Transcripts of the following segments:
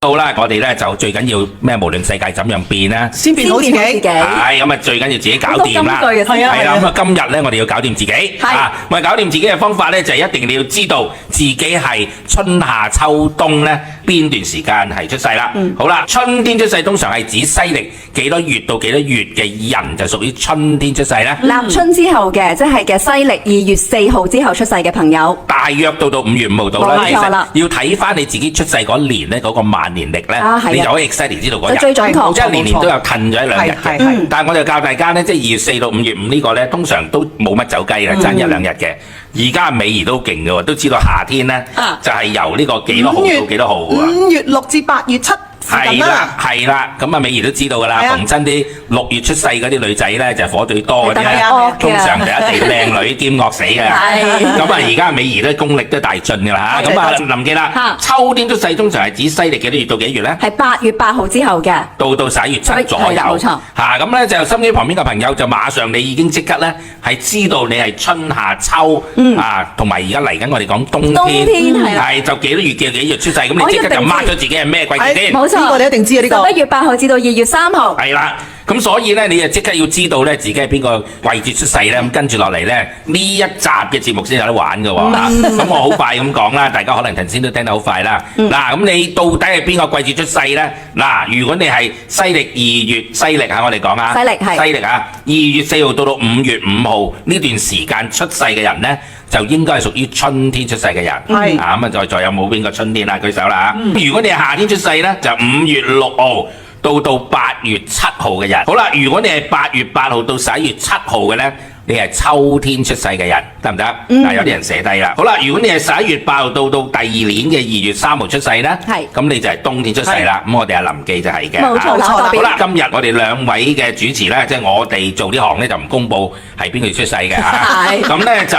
好啦，我哋咧就最緊要咩？無論世界怎樣變啦，先變好自己。係咁啊，最緊要自己搞掂啦。好多金句啊係啦，咁啊，今日咧我哋要搞掂自己。啊，咁啊，搞掂自己嘅方法咧就係一定你要知道自己係春夏秋冬咧邊段時間係出世啦。好啦，春天出世通常係指西歷幾多月到幾多月嘅人就屬於春天出世咧。立春之後嘅，即係嘅西歷2月4號之後出世嘅朋友，大約到5月5號到啦。冇錯啦其實要睇翻你自己出世嗰年咧嗰個萬年歷咧，你就可以 exactly 知道嗰日。最準確，即係年年都有褪咗一兩日嘅。係但係我就教大家咧，即係2月4到5月5呢個咧，通常都冇乜走雞嘅，爭一兩日嘅。而家美儀都勁嘅喎，都知道夏天咧就係由呢個幾多號到幾多號啊5月6至8月7。係啦，係啦，咁啊美儀都知道㗎啦。逢親啲6月出世嗰啲女仔咧，就火最多嗰啲咧，通常就一定靚女兼惡死嘅。咁啊，而家美儀咧功力都大進㗎啦嚇。咁啊，林記啦，秋天出世通常係指西歷幾多月到幾月咧？係8月8號之後嘅，到11月7左右。冇錯。嚇咁咧就心機旁邊嘅朋友就馬上你已經即刻咧係知道你係春夏秋啊，同埋而家嚟緊我哋講冬天係就幾多月嘅幾月出世，咁你即刻就 mark 咗自己係咩季節先。冇錯，呢個你一定知啊！呢個11月8號至到2月3號。係啦，咁所以咧，你就即刻要知道咧自己係邊個季節出世咧。咁跟住落嚟咧，呢一集嘅節目先有得玩嘅喎。咁我好快咁講啦，大家可能頭先都聽得好快啦。嗱，咁你到底係邊個季節出世咧？嗱，如果你係西歷2月西歷嚇，我哋講啊，西歷係西歷啊，2月4號到5月5號呢段時間出世嘅人咧，就應該係屬於春天出世嘅人。係啊，咁啊，再有冇邊個春天啊？舉手啦嚇。如果你係夏天出世咧，就5月6號。到8月7號嘅人，好啦，如果你係8月8號到11月7號嘅咧，你係秋天出世嘅人，得唔得？嗱，有啲人寫低啦。好啦，如果你係11月8號到第二年嘅2月3號出世咧，咁你就係冬天出世啦。咁我哋阿林記就係嘅。冇錯啦。好啦，今日我哋兩位嘅主持咧，即係我哋做呢行咧就唔公佈係邊個月出世嘅嚇。咁咧就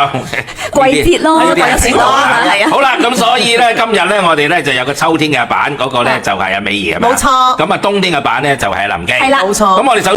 季節咯，季節咯，係啊。好啦，咁所以咧今日咧我哋咧就有個秋天嘅版，嗰個咧就係阿美儀係咪？冇錯。咁啊冬天嘅版咧就係阿林記。係啦，冇錯。咁我哋首